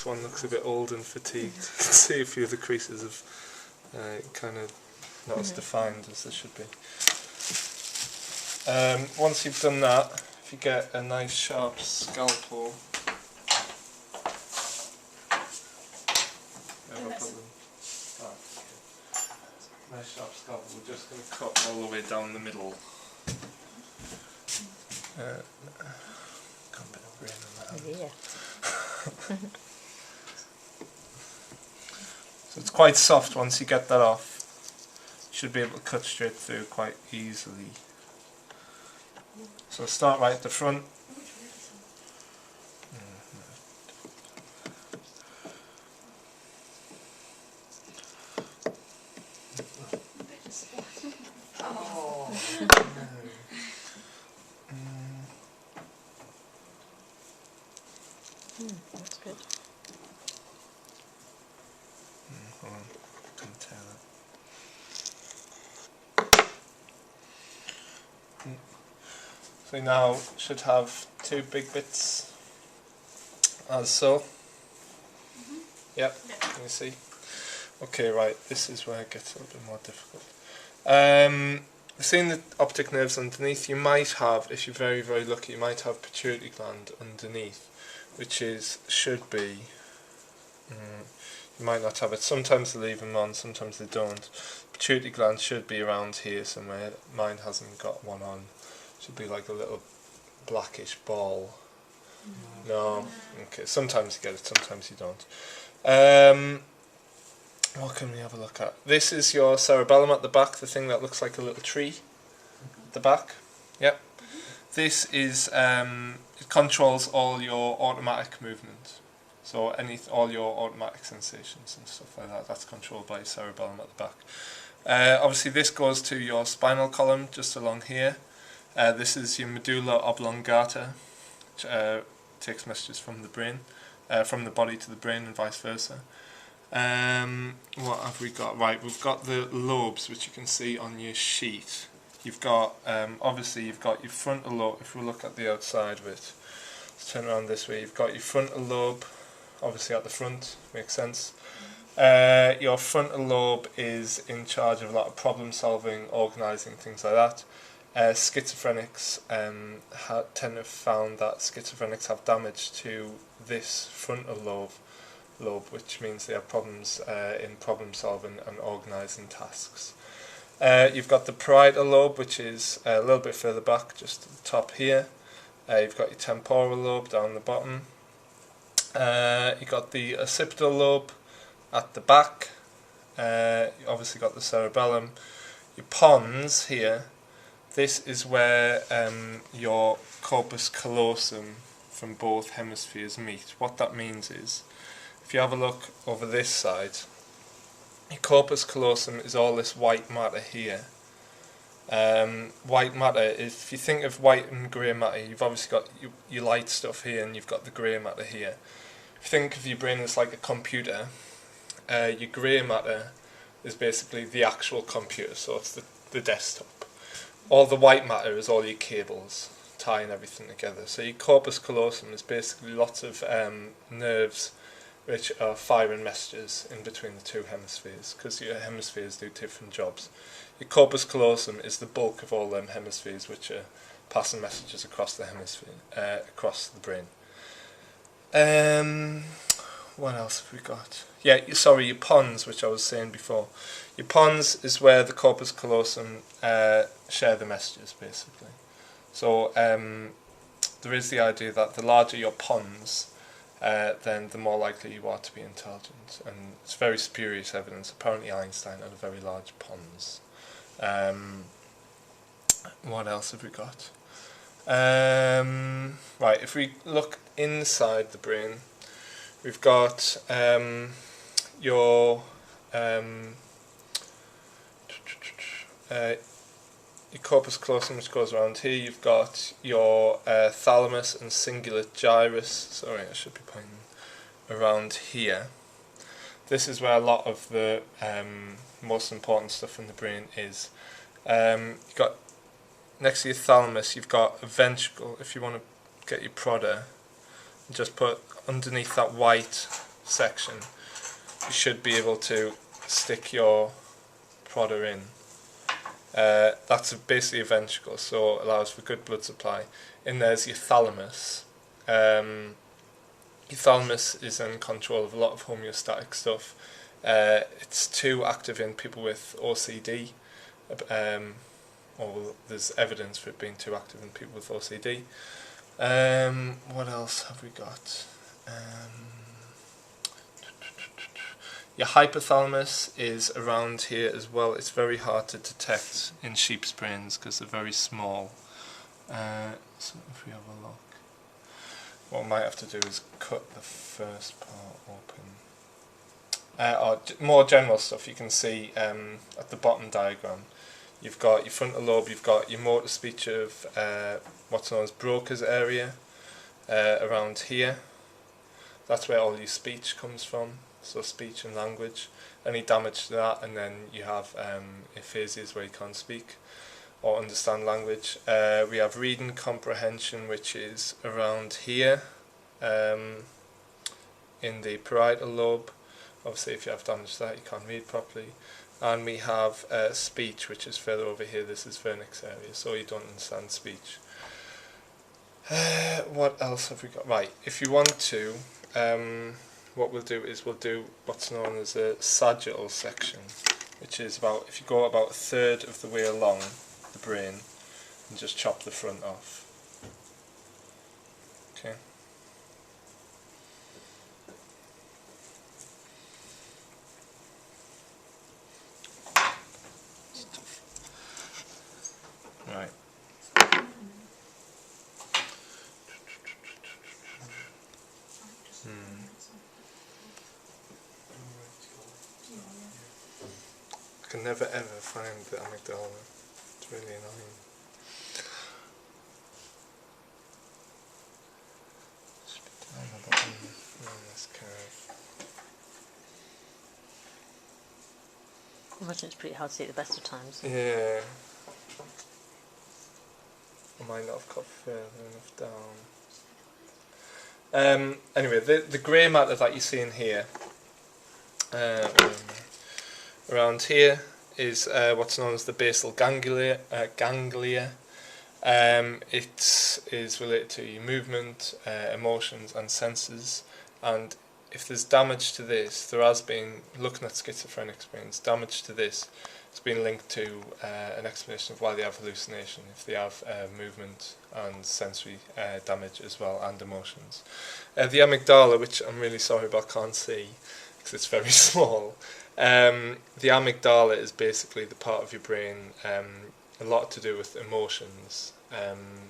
this one looks a bit old and fatigued. You can see a few of the creases have kind of not as defined as they should be. Once you've done that, if you get a nice sharp scalpel, nice sharp scalpel, we're just going to cut all the way down the middle. Got a bit of grain on that. Yeah. So it's quite soft once you get that off. You should be able to cut straight through quite easily. So start right at the front. That's good. Hold on, can tear that. So now should have two big bits as so. Yep, can you see? Okay, right, this is where it gets a little bit more difficult. Seeing the optic nerves underneath, you might have, if you're very, very lucky, you might have pituitary gland underneath, which should be, you might not have it. Sometimes they leave them on, sometimes they don't. Pituitary gland should be around here somewhere. Mine hasn't got one on. Should be like a little blackish ball. No? Okay, sometimes you get it, sometimes you don't. What can we have a look at? This is your cerebellum at the back, the thing that looks like a little tree at the back. Yep. This is, it controls all your automatic movement. So all your automatic sensations and stuff like that, that's controlled by your cerebellum at the back. Obviously this goes to your spinal column, just along here. This is your medulla oblongata, which takes messages from the brain, from the body to the brain and vice versa. What have we got? Right, we've got the lobes, which you can see on your sheet. You've got, obviously you've got your frontal lobe. If we look at the outside of it, let's turn around this way. You've got your frontal lobe, obviously at the front, makes sense. Your frontal lobe is in charge of a lot of problem solving, organising, things like that. Schizophrenics tend to have found that schizophrenics have damage to this frontal lobe, which means they have problems in problem solving and organising tasks. You've got the parietal lobe, which is a little bit further back, just at the top here. You've got your temporal lobe down the bottom. You've got the occipital lobe at the back. You obviously got the cerebellum. Your pons here. This is where your corpus callosum from both hemispheres meet. What that means is, if you have a look over this side, your corpus callosum is all this white matter here. White matter, if you think of white and grey matter, you've obviously got your light stuff here and you've got the grey matter here. If you think of your brain as like a computer, your grey matter is basically the actual computer, so it's the desktop. All the white matter is all your cables tying everything together. So your corpus callosum is basically lots of nerves which are firing messages in between the two hemispheres, because your hemispheres do different jobs. Your corpus callosum is the bulk of all them hemispheres which are passing messages across the hemisphere, across the brain. What else have we got? Yeah, sorry, your pons, which I was saying before. Your pons is where the corpus callosum share the messages, basically. So there is the idea that the larger your pons, then the more likely you are to be intelligent. And it's very spurious evidence. Apparently Einstein had a very large pons. What else have we got? Right, if we look inside the brain, we've got your corpus callosum, which goes around here. You've got your thalamus and cingulate gyrus. Sorry, I should be pointing around here. This is where a lot of the most important stuff in the brain is. You've got next to your thalamus, you've got a ventricle. If you want to get your prodder, just put underneath that white section, you should be able to stick your prodder in. That's basically a ventricle, so it allows for good blood supply. And there's your thalamus. Your thalamus is in control of a lot of homeostatic stuff. It's too active in people with OCD, or there's evidence for it being too active in people with OCD. What else have we got? Your hypothalamus is around here as well. It's very hard to detect in sheep's brains because they're very small. So if we have a look, what we might have to do is cut the first part open. Or more general stuff you can see at the bottom diagram. You've got your frontal lobe, you've got your motor speech of what's known as Broca's area around here. That's where all your speech comes from, so speech and language. Any damage to that, and then you have aphasias where you can't speak or understand language. We have reading comprehension, which is around here in the parietal lobe. Obviously if you have damage to that you can't read properly. And we have speech, which is further over here. This is vernix area, so you don't understand speech. What else have we got? Right, if you want to, what we'll do is we'll do what's known as a sagittal section, which is about, if you go about a third of the way along the brain and just chop the front off. Okay. Right. I can never ever find the amygdala. It's really annoying. Down the bottom on this curve. I imagine it's pretty hard to see at the best of times. Yeah. I might not have cut further enough down. Anyway, the grey matter that you see in here, around here, is what's known as the basal ganglia. It is related to your movement, emotions and senses, and if there's damage to this, there has been, looking at schizophrenic brains, damage to this has been linked to an explanation of why they have hallucination, if they have movement and sensory damage as well, and emotions. The amygdala, which I'm really sorry but can't see because it's very small, the amygdala is basically the part of your brain, a lot to do with emotions, and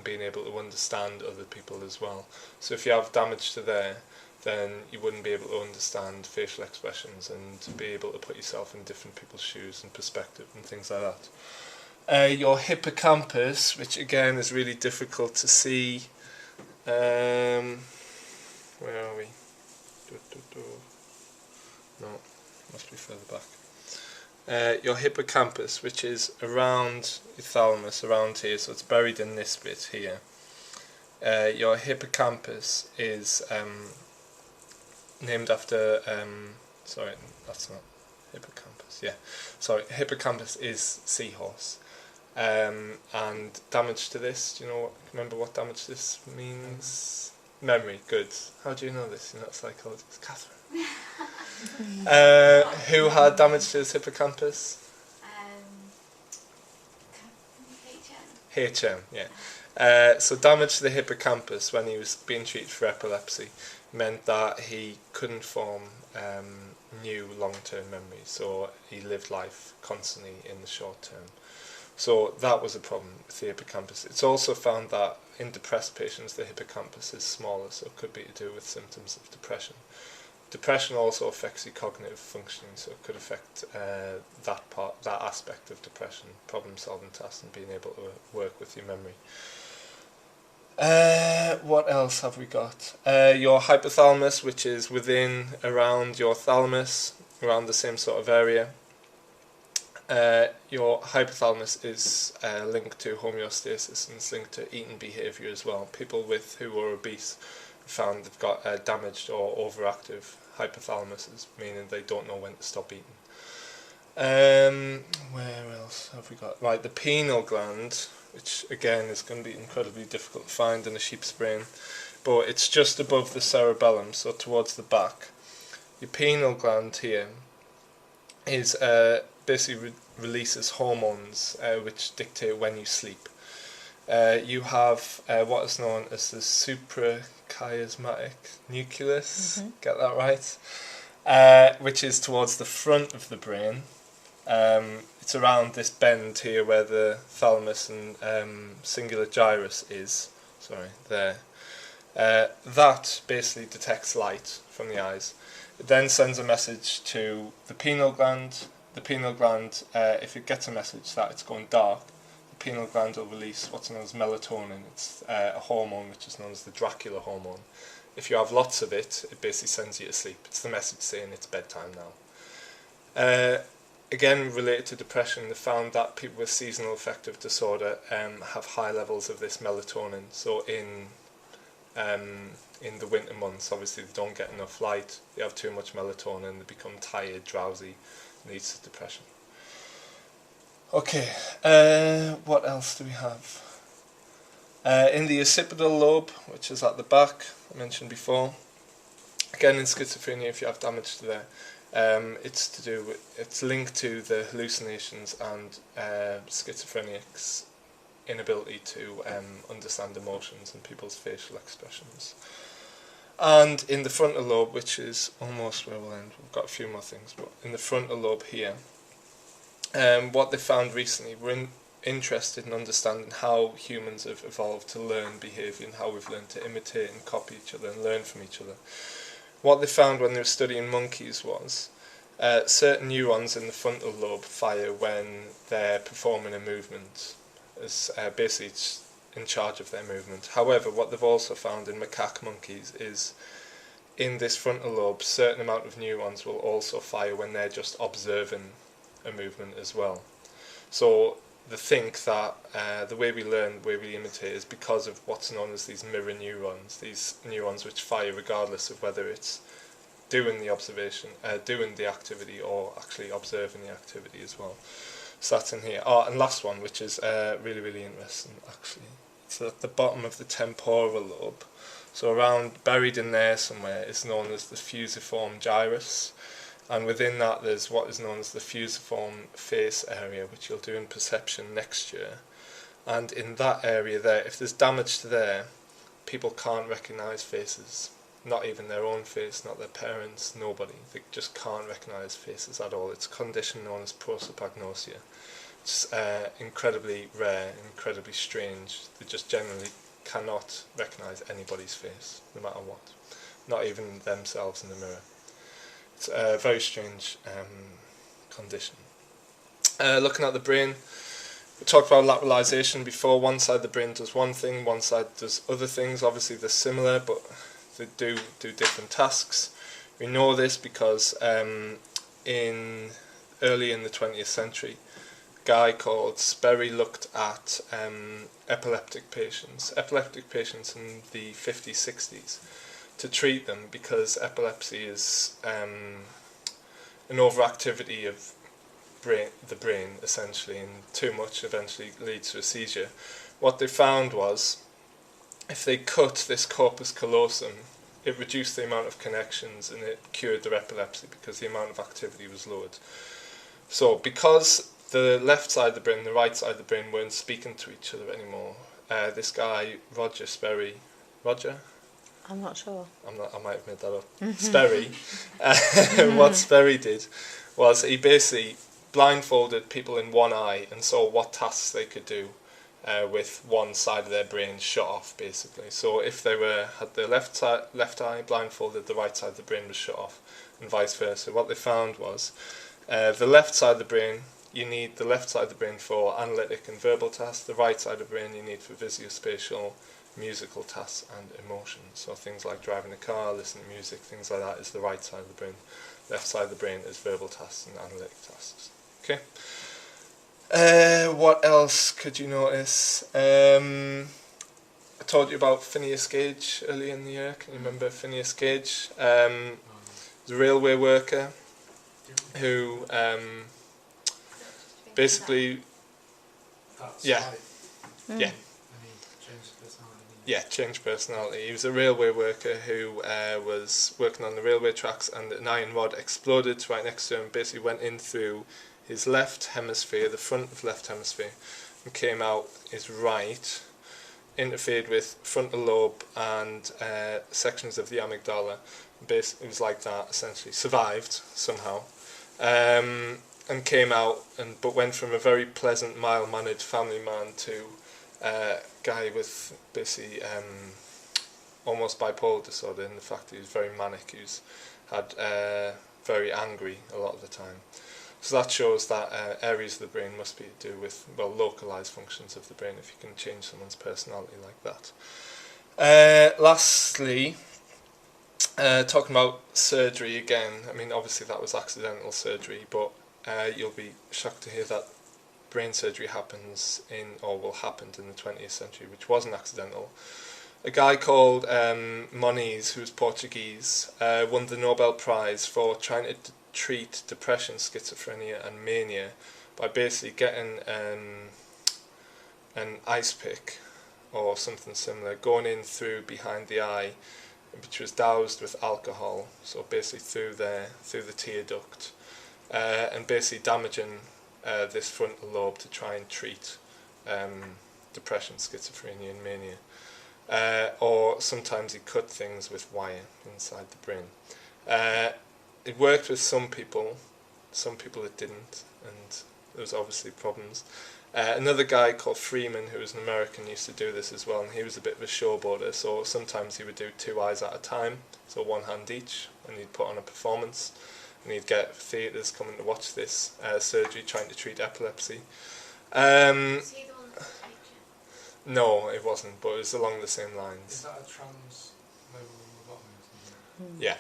being able to understand other people as well. So if you have damage to there, then you wouldn't be able to understand facial expressions and be able to put yourself in different people's shoes and perspective and things like that. Your hippocampus, which again is really difficult to see, where are we? No, must be further back. Your hippocampus, which is around your thalamus, around here, so it's buried in this bit here. Your hippocampus is named after, sorry, that's not hippocampus, yeah, sorry, hippocampus is seahorse. And damage to this, do you know, remember what damage to this means? Memory, good. How do you know this? You're not a psychologist. Catherine. Who had damage to his hippocampus? HM, yeah. So damage to the hippocampus when he was being treated for epilepsy meant that he couldn't form new long-term memories, so he lived life constantly in the short term. So that was a problem with the hippocampus. It's also found that in depressed patients the hippocampus is smaller, so it could be to do with symptoms of depression. Depression also affects your cognitive functioning, so it could affect that aspect of depression, problem-solving tasks and being able to work with your memory. What else have we got? Your hypothalamus, which is around your thalamus, around the same sort of area. Your hypothalamus is linked to homeostasis and it's linked to eating behaviour as well. People who are obese found they've got damaged or overactive hypothalamuses, meaning they don't know when to stop eating. Where else have we got? Right, the pineal gland, which again is going to be incredibly difficult to find in a sheep's brain, but it's just above the cerebellum, so towards the back. Your pineal gland here is basically releases hormones which dictate when you sleep. You have what is known as the suprachiasmatic nucleus, get that right, which is towards the front of the brain. It's around this bend here where the thalamus and cingulate gyrus is, there. That basically detects light from the eyes. It then sends a message to the pineal gland. The pineal gland, if it gets a message that it's going dark, the pineal gland will release what's known as melatonin. It's a hormone which is known as the Dracula hormone. If you have lots of it, it basically sends you to sleep. It's the message saying it's bedtime now. Again, related to depression, they found that people with seasonal affective disorder have high levels of this melatonin. So in the winter months, obviously they don't get enough light, they have too much melatonin, they become tired, drowsy, leads to depression. Okay, what else do we have? In the occipital lobe, which is at the back, I mentioned before, again in schizophrenia, if you have damage to there, it's linked to the hallucinations and schizophrenics' inability to understand emotions and people's facial expressions. And in the frontal lobe, which is almost where we'll end, we've got a few more things, but in the frontal lobe here, what they found recently, we're interested in understanding how humans have evolved to learn behaviour and how we've learned to imitate and copy each other and learn from each other. What they found when they were studying monkeys was certain neurons in the frontal lobe fire when they're performing a movement, as basically it's in charge of their movement. However, what they've also found in macaque monkeys is in this frontal lobe, certain amount of neurons will also fire when they're just observing a movement as well. So they think that the way we learn, the way we imitate is because of what's known as these mirror neurons, these neurons which fire regardless of whether it's doing the observation, doing the activity or actually observing the activity as well. So that's in here. Oh, and last one, which is really, really interesting actually. It's at the bottom of the temporal lobe. So around, buried in there somewhere, is known as the fusiform gyrus. And within that there's what is known as the fusiform face area, which you'll do in perception next year. And in that area there, if there's damage to there, people can't recognise faces. Not even their own face, not their parents, nobody. They just can't recognise faces at all. It's a condition known as prosopagnosia. It's incredibly rare, incredibly strange. They just generally cannot recognise anybody's face, no matter what. Not even themselves in the mirror. It's a very strange condition. Looking at the brain, we talked about lateralization before. One side of the brain does one thing, one side does other things. Obviously they're similar, but they do different tasks. We know this because early in the 20th century, a guy called Sperry looked at epileptic patients in the 50s, 60s, to treat them because epilepsy is an overactivity of the brain essentially, and too much eventually leads to a seizure. What they found was if they cut this corpus callosum, it reduced the amount of connections and it cured their epilepsy because the amount of activity was lowered. So because the left side of the brain and the right side of the brain weren't speaking to each other anymore, this guy Roger Sperry, I'm not sure. I might have made that up. Sperry. What Sperry did was he basically blindfolded people in one eye and saw what tasks they could do with one side of their brain shut off, basically. So if they had their left eye blindfolded, the right side of the brain was shut off, and vice versa. What they found was the left side of the brain, you need the left side of the brain for analytic and verbal tasks. The right side of the brain you need for visuospatial, musical tasks and emotions. So things like driving a car, listening to music, things like that is the right side of the brain. Left side of the brain is verbal tasks and analytic tasks. Okay. What else could you notice? I told you about Phineas Gage earlier in the year. Can you remember Phineas Gage? He was a railway worker who basically, yeah, yeah. Yeah, changed personality. He was a railway worker who was working on the railway tracks, and an iron rod exploded right next to him, basically went in through his left hemisphere, the front of left hemisphere, and came out his right, interfered with frontal lobe and sections of the amygdala. It was like that, essentially. Survived, somehow. And came out, but went from a very pleasant, mild-mannered family man to guy with basically almost bipolar disorder, in the fact he was very manic. He had very angry a lot of the time. So that shows that areas of the brain must be to do with, well, localized functions of the brain if you can change someone's personality like that. Lastly, talking about surgery again. I mean, obviously that was accidental surgery, but you'll be shocked to hear that brain surgery happens in, or will happen in the 20th century, which wasn't accidental. A guy called Moniz, who was Portuguese, won the Nobel Prize for trying to treat depression, schizophrenia and mania by basically getting an ice pick or something similar going in through behind the eye, which was doused with alcohol, so basically through the tear duct, and basically damaging this frontal lobe to try and treat depression, schizophrenia and mania. Or sometimes he cut things with wire inside the brain. It worked with some people it didn't, and there was obviously problems. Another guy called Freeman, who was an American, used to do this as well, and he was a bit of a showboater, so sometimes he would do 2 eyes at a time, so one hand each, and he'd put on a performance, and he'd get theatres coming to watch this surgery trying to treat epilepsy. Was he the one that was teaching? No, it wasn't, but it was along the same lines. Is that a trans-level lobotomy? Yeah.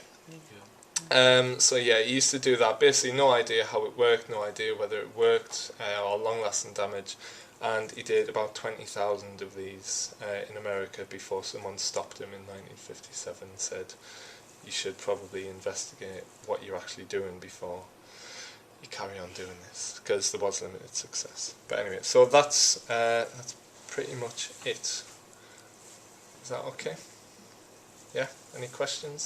So yeah, he used to do that. Basically, no idea how it worked, no idea whether it worked or long-lasting damage. And he did about 20,000 of these in America before someone stopped him in 1957 and said, you should probably investigate what you're actually doing before you carry on doing this, because there was limited success. But anyway, so that's pretty much it. Is that okay? Yeah? Any questions?